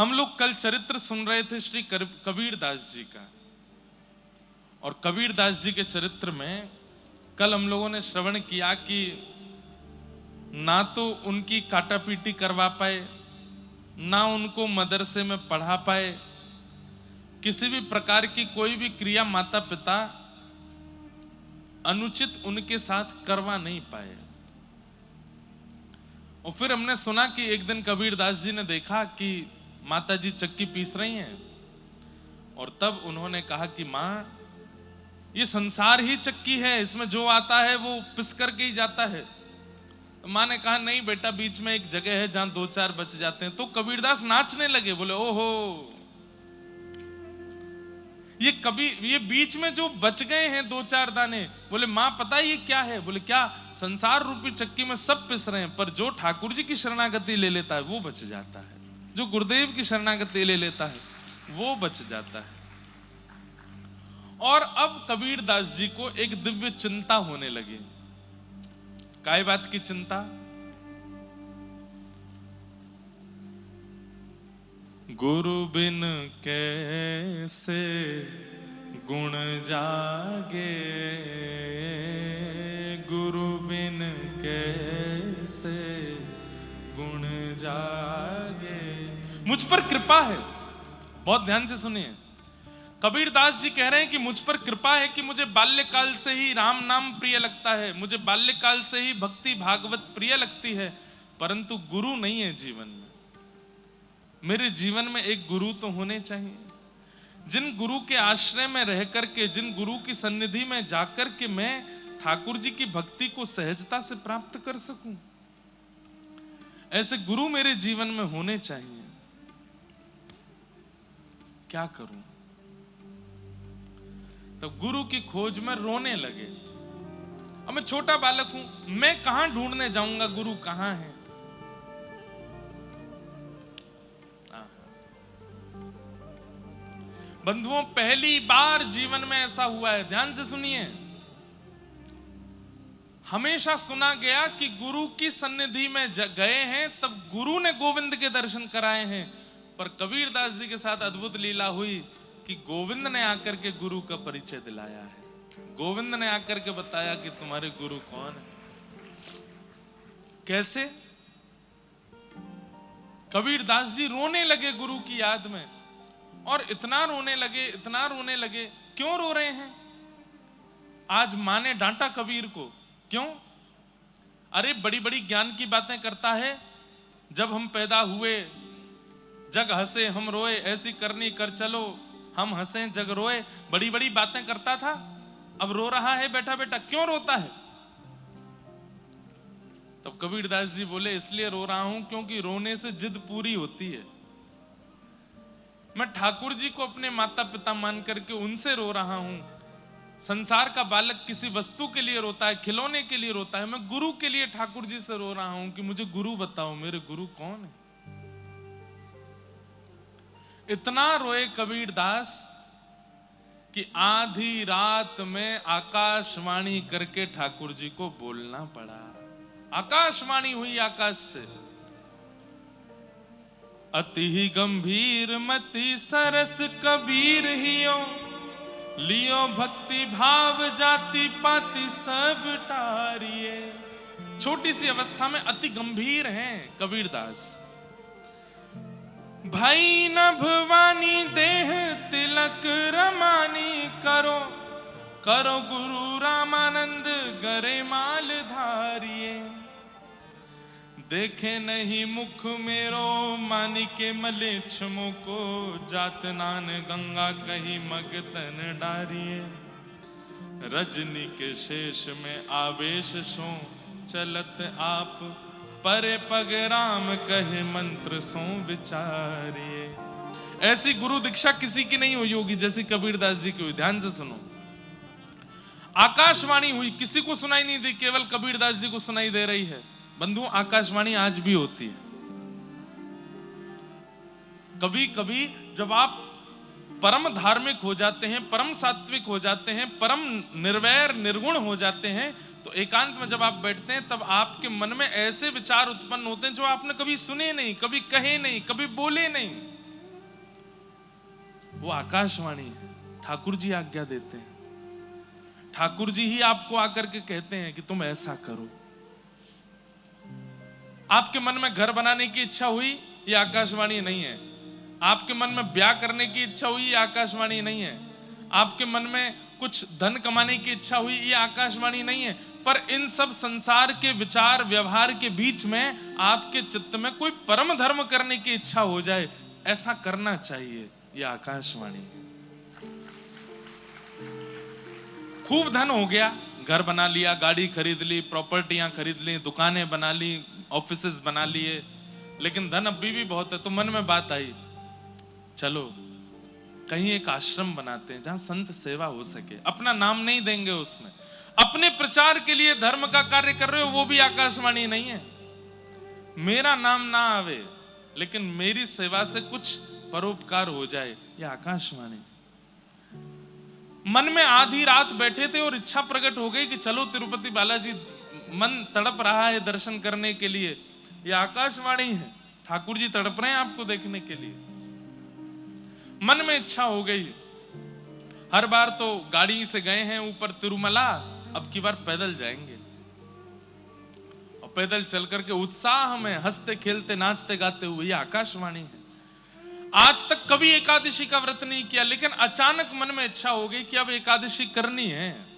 हम लोग कल चरित्र सुन रहे थे श्री कबीर दास जी का, और कबीर दास जी के चरित्र में कल हम लोगों ने श्रवण किया कि ना तो उनकी काटापीटी करवा पाए, ना उनको मदरसे में पढ़ा पाए, किसी भी प्रकार की कोई भी क्रिया माता पिता अनुचित उनके साथ करवा नहीं पाए। और फिर हमने सुना कि एक दिन कबीर दास जी ने देखा कि माता जी चक्की पीस रही हैं, और तब उन्होंने कहा कि माँ, ये संसार ही चक्की है, इसमें जो आता है वो पिस करके ही जाता है। तो माँ ने कहा नहीं बेटा, बीच में एक जगह है जहां दो चार बच जाते हैं। तो कबीरदास नाचने लगे, बोले ओहो, ये बीच में जो बच गए हैं दो चार दाने, बोले माँ पता है ये क्या है? बोले क्या? संसार रूपी चक्की में सब पिस रहे हैं, पर जो ठाकुर जी की शरणागति ले लेता है वो बच जाता है, जो गुरुदेव की शरणागति ले लेता है वो बच जाता है। और अब कबीर दास जी को एक दिव्य चिंता होने लगी। काय बात की चिंता? गुरु बिन कैसे गुण जागे, गुरु बिन कैसे गुण जागे। मुझ पर कृपा है, बहुत ध्यान से सुनिए। कबीर दास जी कह रहे हैं कि मुझ पर कृपा है कि मुझे बाल्यकाल से ही राम नाम प्रिय लगता है, मुझे बाल्यकाल से ही भक्ति भागवत प्रिय लगती है, परंतु गुरु नहीं है जीवन में। मेरे जीवन में एक गुरु तो होने चाहिए, जिन गुरु के आश्रय में रह करके, जिन गुरु की सन्निधि में जाकर के मैं ठाकुर जी की भक्ति को सहजता से प्राप्त कर सकूं। ऐसे गुरु मेरे जीवन में होने चाहिए। क्या करूं? तो गुरु की खोज में रोने लगे। अब मैं छोटा बालक हूं, मैं कहां ढूंढने जाऊंगा गुरु कहां है? बंधुओं, पहली बार जीवन में ऐसा हुआ है, ध्यान से सुनिए। हमेशा सुना गया कि गुरु की सन्निधि में गए हैं तब गुरु ने गोविंद के दर्शन कराए हैं, पर कबीर दास जी के साथ अद्भुत लीला हुई कि गोविंद ने आकर के गुरु का परिचय दिलाया है। गोविंद ने आकर के बताया कि तुम्हारे गुरु कौन है। कैसे? कबीर दास जी रोने लगे गुरु की याद में, और इतना रोने लगे, इतना रोने लगे। क्यों रो रहे हैं? आज मां ने डांटा कबीर को। क्यों? अरे बड़ी बड़ी ज्ञान की बातें करता है, जब हम पैदा हुए जग हंसे हम रोए, ऐसी करनी कर चलो हम हंसे जग रोए। बड़ी बड़ी बातें करता था, अब रो रहा है बैठा बैठा। क्यों रोता है? तब कबीर दास जी बोले, इसलिए रो रहा हूं क्योंकि रोने से जिद पूरी होती है। मैं ठाकुर जी को अपने माता पिता मान करके उनसे रो रहा हूं। संसार का बालक किसी वस्तु के लिए रोता है, खिलौने के लिए रोता है, मैं गुरु के लिए ठाकुर जी से रो रहा हूं कि मुझे गुरु बताओ, मेरे गुरु कौन है? इतना रोए कबीर दास कि आधी रात में आकाशवाणी करके ठाकुर जी को बोलना पड़ा। आकाशवाणी हुई आकाश से, अति ही गंभीर मति सरस कबीर हियो, लियो भक्ति भाव जाति पाति सब टारिये। छोटी सी अवस्था में अति गंभीर हैं कबीर दास। भाई न भवानी देह तिलक रमानी, करो करो गुरु रामानंद गरे माल धारिये। देखे नहीं मुख मेरो मानी के मले छमो को, जात नान गंगा कही मगतन डारिये। रजनी के शेष में आवेश सो, चलत आप परे पग राम कहे मंत्र सो विचारिये। ऐसी गुरु दीक्षा किसी की नहीं हुई होगी जैसी कबीर दास जी की हुई। ध्यान से सुनो, आकाशवाणी हुई, किसी को सुनाई नहीं दी, केवल कबीर दास जी को सुनाई दे रही है। बंधु, आकाशवाणी आज भी होती है। कभी कभी जब आप परम धार्मिक हो जाते हैं, परम सात्विक हो जाते हैं, परम निर्वैर निर्गुण हो जाते हैं, तो एकांत में जब आप बैठते हैं तब आपके मन में ऐसे विचार उत्पन्न होते हैं जो आपने कभी सुने नहीं, कभी कहे नहीं, कभी बोले नहीं। वो आकाशवाणी है। ठाकुर जी आज्ञा देते हैं, ठाकुर जी ही आपको आकर के कहते हैं कि तुम ऐसा करो। आपके मन में घर बनाने की इच्छा हुई, ये आकाशवाणी नहीं है। आपके मन में ब्याह करने की इच्छा हुई, ये आकाशवाणी नहीं है। आपके मन में कुछ धन कमाने की इच्छा हुई, ये आकाशवाणी नहीं है। पर इन सब संसार के विचार व्यवहार के बीच में आपके चित्त में कोई परम धर्म करने की इच्छा हो जाए, ऐसा करना चाहिए, ये आकाशवाणी है। खूब धन हो गया, घर बना लिया, गाड़ी खरीद ली, प्रॉपर्टियां खरीद ली, दुकानें बना ली, ऑफिसेस बना लिए, लेकिन धन अभी भी बहुत है। तो मन में बात आई, चलो कहीं एक आश्रम बनाते हैं जहां संत सेवा हो सके। अपना नाम नहीं देंगे उसमें, अपने प्रचार के लिए धर्म का कार्य कर रहे हो, वो भी आकाशवाणी नहीं है। मेरा नाम ना आवे लेकिन मेरी सेवा से कुछ परोपकार हो जाए, ये आकाशवाणी। मन में आधी रात बैठे थे और इच्छा प्रकट हो गई कि चलो तिरुपति बालाजी, मन तड़प रहा है दर्शन करने के लिए, यह आकाशवाणी है। ठाकुर जी तड़प रहे हैं आपको देखने के लिए। मन में इच्छा हो गई। हर बार तो गाड़ी से गए हैं ऊपर तिरुमला, अब की बार पैदल जाएंगे, और पैदल चल करके उत्साह में हंसते खेलते नाचते गाते हुए, यह आकाशवाणी है। आज तक कभी एकादशी का व्रत नहीं किया, लेकिन अचानक मन में इच्छा हो गई कि अब एकादशी करनी है।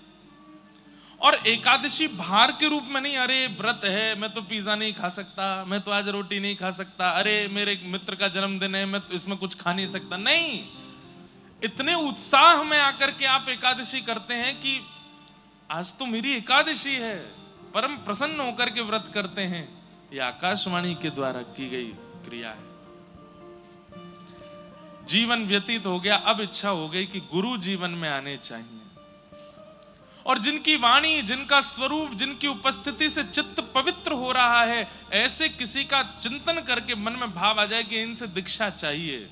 और एकादशी भार के रूप में नहीं, अरे व्रत है मैं तो पिज्जा नहीं खा सकता, मैं तो आज रोटी नहीं खा सकता, अरे मेरे मित्र का जन्मदिन है मैं तो इसमें कुछ खा नहीं सकता। नहीं, इतने उत्साह में आकर के आप एकादशी करते हैं कि आज तो मेरी एकादशी है, परम प्रसन्न होकर के व्रत करते हैं। यह आकाशवाणी के द्वारा की गई क्रिया है। जीवन व्यतीत हो गया, अब इच्छा हो गई कि गुरु जीवन में आने चाहिए, और जिनकी वाणी, जिनका स्वरूप, जिनकी उपस्थिति से चित्त पवित्र हो रहा है, ऐसे किसी का चिंतन करके मन में भाव आ जाए कि इनसे दीक्षा चाहिए,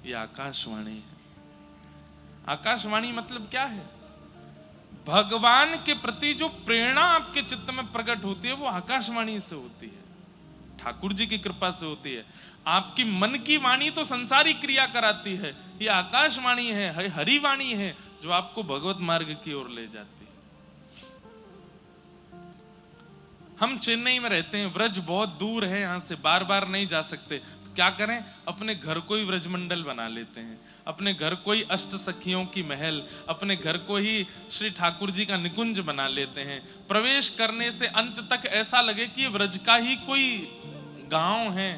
ये आकाशवाणी है। आकाशवाणी मतलब क्या है? भगवान के प्रति जो प्रेरणा आपके चित्त में प्रकट होती है, वो आकाशवाणी से होती है, ठाकुर जी की कृपा से होती है। आपकी मन की वाणी तो संसारी क्रिया कराती है, ये आकाशवाणी है, हरिवाणी है, जो आपको भगवत मार्ग की ओर ले जाती है। हम चेन्नई में रहते हैं, व्रज बहुत दूर है यहां से, बार बार नहीं जा सकते, तो क्या करें, अपने घर को ही व्रजमंडल बना लेते हैं, अपने घर को ही अष्ट सखियों की महल, अपने घर को ही श्री ठाकुर जी का निकुंज बना लेते हैं। प्रवेश करने से अंत तक ऐसा लगे कि ये व्रज का ही कोई गांव है,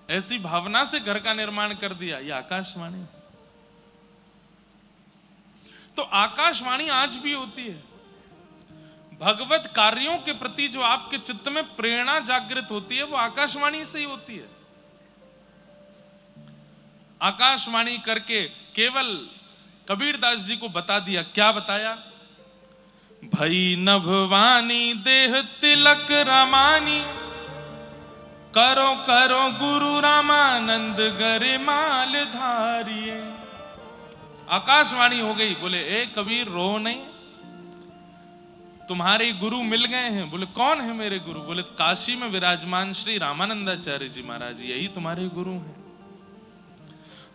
ऐसी भावना से घर का निर्माण कर दिया, ये आकाशवाणी। तो आकाशवाणी आज भी होती है। भगवत कार्यों के प्रति जो आपके चित्त में प्रेरणा जागृत होती है, वो आकाशवाणी से ही होती है। आकाशवाणी करके केवल कबीरदास जी को बता दिया, क्या बताया? भई नभवानी देह तिलक रामानी, करो करो गुरु रामानंद गरे माल धारिये। आकाशवाणी हो गई। बोले ए कबीर रो नहीं, तुम्हारे गुरु मिल गए हैं। बोले कौन है मेरे गुरु? बोले काशी में विराजमान श्री रामानंदाचार्य जी महाराज, यही तुम्हारे गुरु हैं।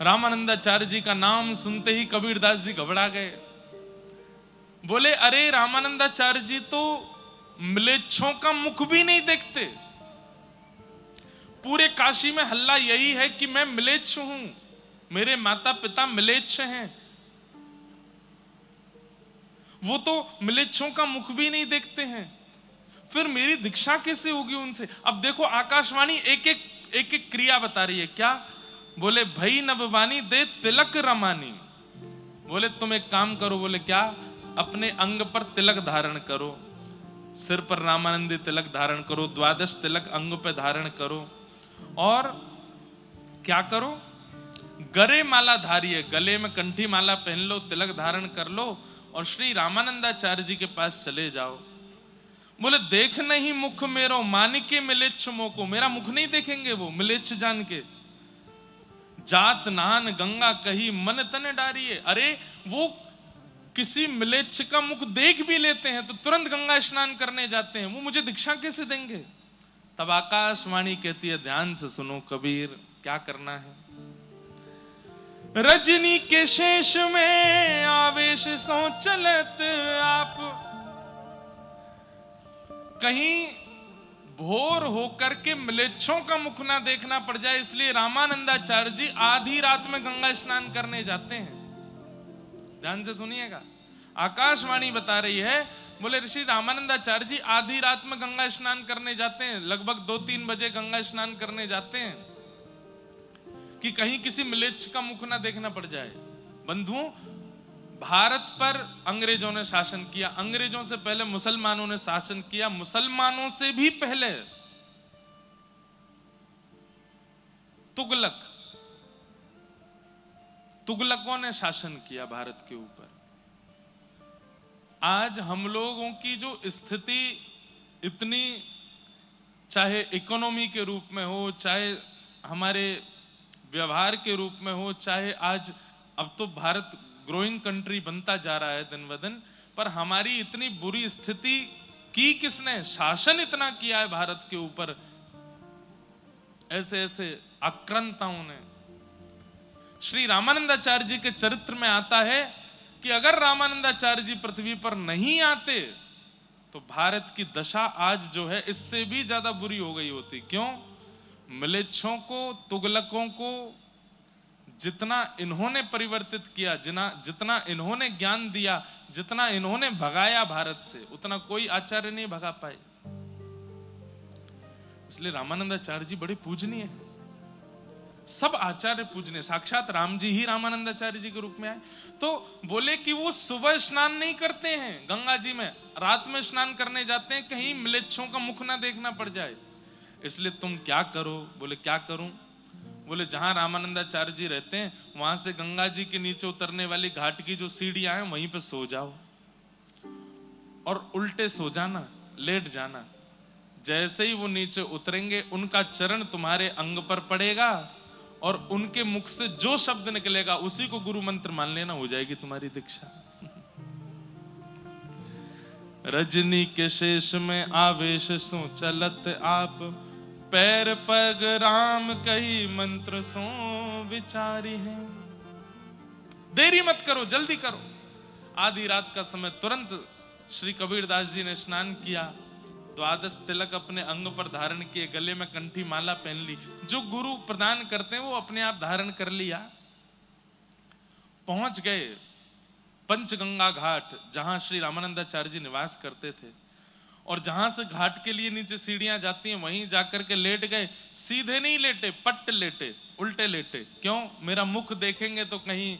रामानंदाचार्य जी का नाम सुनते ही कबीरदास जी घबरा गए। बोले अरे रामानंदाचार्य जी तो म्लेच्छों का मुख भी नहीं देखते। पूरे काशी में हल्ला यही है कि मैं म्लेच्छ हूं, मेरे माता पिता म्लेच्छ हैं। वो तो म्लेच्छों का मुख भी नहीं देखते हैं, फिर मेरी दीक्षा कैसे होगी उनसे? अब देखो आकाशवाणी एक एक क्रिया बता रही है। क्या? बोले भई नभवानी दे तिलक रमानी। बोले तुम एक काम करो। बोले क्या? अपने अंग पर तिलक धारण करो, सिर पर रामानंदी तिलक धारण करो, 12 तिलक अंग पे धारण करो, और क्या करो? गरे माला धारिये, गले में कंठी माला पहन लो, तिलक धारण कर लो, और श्री रामानंदाचार्य जी के पास चले जाओ। बोले देख नहीं मुख मेरो मानिके मिलेच्छ मोको, मेरा मुख नहीं देखेंगे वो मिलेच्छ जान के। जात नान गंगा कही मन तने डारिये। अरे वो किसी मिलेच्छ का मुख देख भी लेते हैं तो तुरंत गंगा स्नान करने जाते हैं, वो मुझे दीक्षा कैसे देंगे? तब आकाशवाणी कहती है ध्यान से सुनो कबीर, क्या करना है? रजनी के शेष में आवेश सो चलत आप। कहीं भोर होकर के म्लेच्छों का मुख ना देखना पड़ जाए, इसलिए रामानंदाचार्य जी आधी रात में गंगा स्नान करने जाते हैं। ध्यान से सुनिएगा, आकाशवाणी बता रही है, बोले ऋषि रामानंदाचार्य जी आधी रात में गंगा स्नान करने जाते हैं, लगभग 2-3 बजे गंगा स्नान करने जाते हैं कि कहीं किसी म्लेच्छ का मुख ना देखना पड़ जाए। बंधुओं, भारत पर अंग्रेजों ने शासन किया, अंग्रेजों से पहले मुसलमानों ने शासन किया, मुसलमानों से भी पहले तुगलकों ने शासन किया भारत के ऊपर। आज हम लोगों की जो स्थिति इतनी, चाहे इकोनॉमी के रूप में हो, चाहे हमारे व्यवहार के रूप में हो, चाहे आज अब तो भारत ग्रोइंग कंट्री बनता जा रहा है दिन ब दिन, पर हमारी इतनी बुरी स्थिति की किसने? शासन इतना किया है भारत के ऊपर, ऐसे ऐसे आक्रांताओं ने। श्री रामानंदाचार्य जी के चरित्र में आता है कि अगर रामानंदाचार्य जी पृथ्वी पर नहीं आते तो भारत की दशा आज जो है इससे भी ज्यादा बुरी हो गई होती। क्यों? म्लेच्छों को, तुगलकों को जितना इन्होंने परिवर्तित किया, जितना इन्होंने ज्ञान दिया, जितना इन्होंने भगाया भारत से, उतना कोई आचार्य नहीं भगा पाए। इसलिए रामानंदाचार्य जी बड़े पूजनीय हैं। सब आचार्य पूजनीय, साक्षात राम जी ही रामानंदाचार्य जी के रूप में आए। तो बोले कि वो सुबह स्नान नहीं करते हैं गंगा जी में, रात में स्नान करने जाते हैं, कहीं म्लेच्छों का मुख ना देखना पड़ जाए। इसलिए तुम क्या करो? बोले क्या करूं? बोले जहां रामानंदाचार्य जी रहते हैं वहां से गंगा जी के नीचे उतरने वाली घाट की जो सीढ़ियां हैं वहीं पे सो जाओ और उल्टे सो जाना, लेट जाना। जैसे ही वो नीचे उतरेंगे उनका चरण तुम्हारे अंग पर पड़ेगा और उनके मुख से जो शब्द निकलेगा उसी को गुरु मंत्र मान लेना, हो जाएगी तुम्हारी दीक्षा। रजनी के शेष में आवेश सो चलत आप, पैर पग राम कही मंत्र सो विचारी है। देरी मत करो, जल्दी करो। आधी रात का समय, तुरंत श्री कबीरदास जी ने स्नान किया, द्वादश तिलक अपने अंग पर धारण किए, गले में कंठी माला पहन ली, जो गुरु प्रदान करते हैं वो अपने आप धारण कर लिया। पहुंच गए पंचगंगा घाट, जहां श्री रामानंदाचार्य जी निवास करते थे, और जहां से घाट के लिए नीचे सीढ़ियां जाती हैं वहीं जाकर के लेट गए। सीधे नहीं लेटे, पट्ट लेटे, उल्टे लेटे। क्यों? मेरा मुख देखेंगे तो कहीं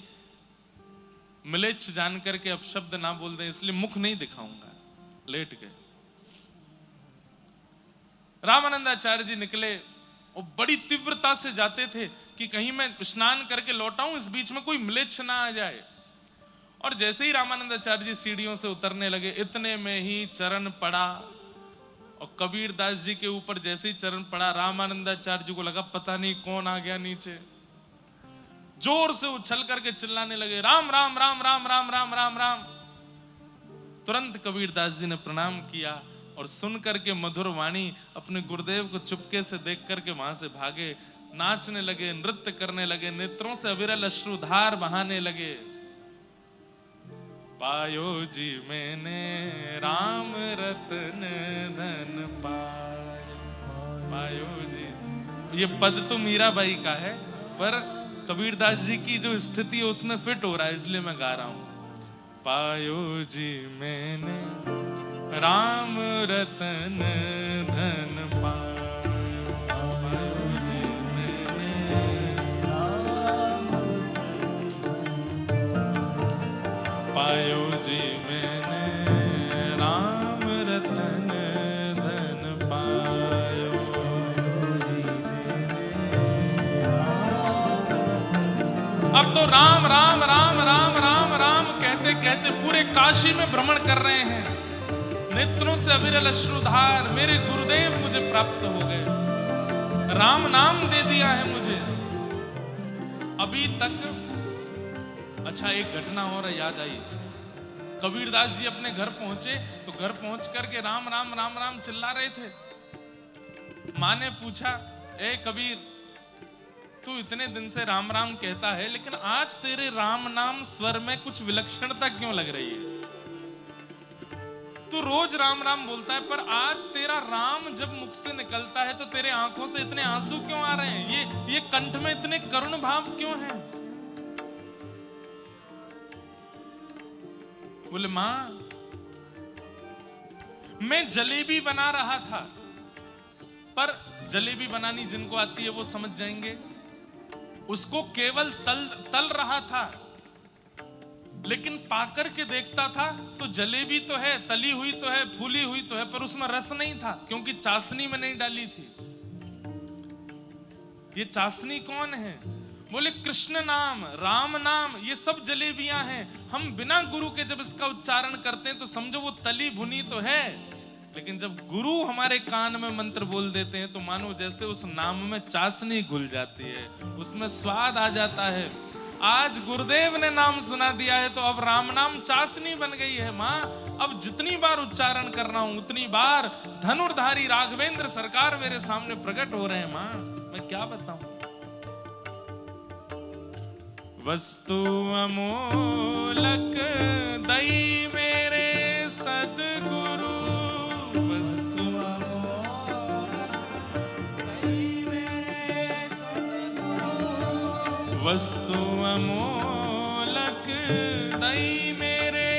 म्लेच्छ जान करके अब शब्द ना बोल दें, इसलिए मुख नहीं दिखाऊंगा। लेट गए। रामानंदाचार्य जी निकले और बड़ी तीव्रता से जाते थे कि कहीं मैं स्नान करके लौटाऊं, इस बीच में कोई म्लेच्छ ना आ जाए। और जैसे ही रामानंदाचार्य जी सीढ़ियों से उतरने लगे, इतने में ही चरण पड़ा, और कबीरदास जी के ऊपर जैसे ही चरण पड़ा, रामानंदाचार्य जी को लगा पता नहीं कौन आ गया नीचे। जोर से उछल करके चिल्लाने लगे, राम राम राम राम राम राम राम राम। तुरंत कबीरदास जी ने प्रणाम किया और सुन करके मधुर वाणी अपने गुरुदेव को चुपके से देख करके वहां से भागे, नाचने लगे, नृत्य करने लगे, नेत्रों से अविरल अश्रुधार बहाने लगे। पायो जी मैंने राम रतन धन पायो जी। ये पद तो मीराबाई का है, पर कबीरदास जी की जो स्थिति है उसमें फिट हो रहा है, इसलिए मैं गा रहा हूं। पायो जी मैंने राम रतन धन पायो जी मैंने पायो जी मैंने राम रतन धन पायो जी मैंने। अब तो राम राम राम राम राम राम कहते कहते पूरे काशी में भ्रमण कर रहे हैं, नेत्रों से अविरल अश्रुधार। मेरे गुरुदेव मुझे प्राप्त हो गए, राम नाम दे दिया है मुझे। अभी तक अच्छा एक घटना और याद आई। कबीरदास जी अपने घर पहुंचे तो घर पहुंच करके राम राम राम राम चिल्ला रहे थे। मां ने पूछा, ए कबीर तू इतने दिन से राम राम कहता है, लेकिन आज तेरे राम नाम स्वर में कुछ विलक्षणता क्यों लग रही है? तू रोज राम राम बोलता है, पर आज तेरा राम जब मुख से निकलता है तो तेरे आंखों से इतने आंसू क्यों आ रहे हैं? ये कंठ में इतने करुण भाव क्यों हैं? बोले मां, मैं जलेबी बना रहा था, पर जलेबी बनानी जिनको आती है वो समझ जाएंगे, उसको केवल तल रहा था, लेकिन पाकर के देखता था तो जलेबी तो है, तली हुई तो है, फूली हुई तो है, पर उसमें रस नहीं था, क्योंकि चाशनी में नहीं डाली थी। ये चाशनी कौन है? बोले कृष्ण नाम, राम नाम, ये सब जलेबियां हैं। हम बिना गुरु के जब इसका उच्चारण करते हैं तो समझो वो तली भुनी तो है, लेकिन जब गुरु हमारे कान में मंत्र बोल देते हैं तो मानो जैसे उस नाम में चाशनी घुल जाती है, उसमें स्वाद आ जाता है। आज गुरुदेव ने नाम सुना दिया है तो अब राम नाम चाशनी बन गई है माँ। अब जितनी बार उच्चारण कर रहा हूं उतनी बार धनुर्धारी राघवेंद्र सरकार मेरे सामने प्रकट हो रहे हैं माँ। मैं क्या बताऊं? वस्तु अमोलक दई मेरे सदगुरु, वस्तु वस्तु अमोलक दई मेरे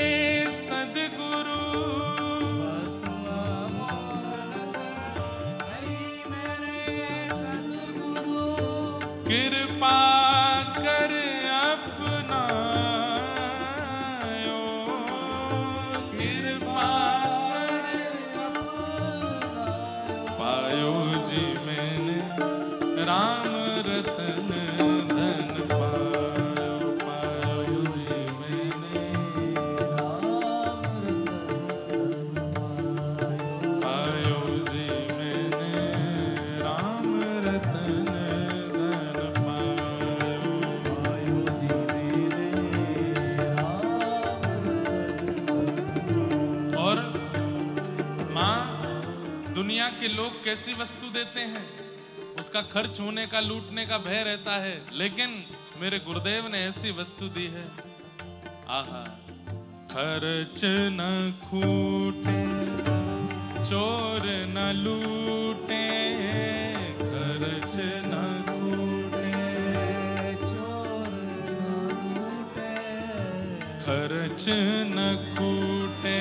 सदगुरु, कृपा कर अपनायो, कृपा कर पायो जी मैंने राम रतन धन पायो, पायो जी मैंने राम रतन पायो जी मैंने राम रतन धन पायो, पायो जी मैंने राम। और माँ, दुनिया के लोग कैसी वस्तु देते हैं, उसका खर्च होने का, लूटने का भय रहता है, लेकिन मेरे गुरुदेव ने ऐसी वस्तु दी है, आहा। खर्च न खूटे, चोर न लूटे, खर्च न खूटे, चोर न लूटे, खर्च न खूटे,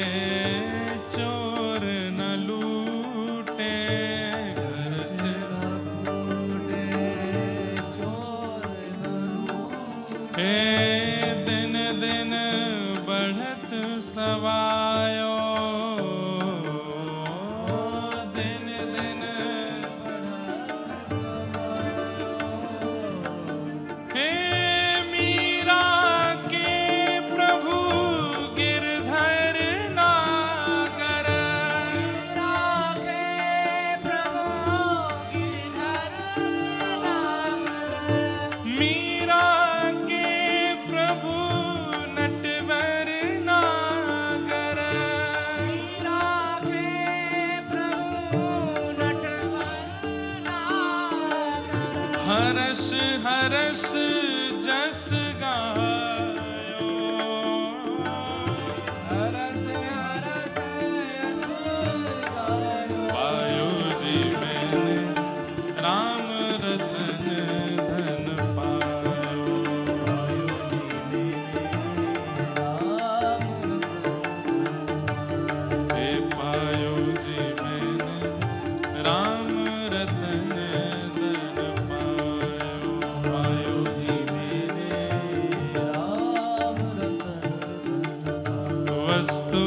चोर न लूटे, दिन दिन बढ़त सवायो, दिन दिन बढ़त सवायो, हे मीरा के प्रभु गिरधर नागर, मीरा के प्रभु गिरधर नागर, मीरा हरस हरस जस गायो, हरस हरस जस गायो, पायो जी मैंने राम रतन धन पायो, पायो जी मैंने राम रतन, हे पायो जी मैंने राम रतन वस्तु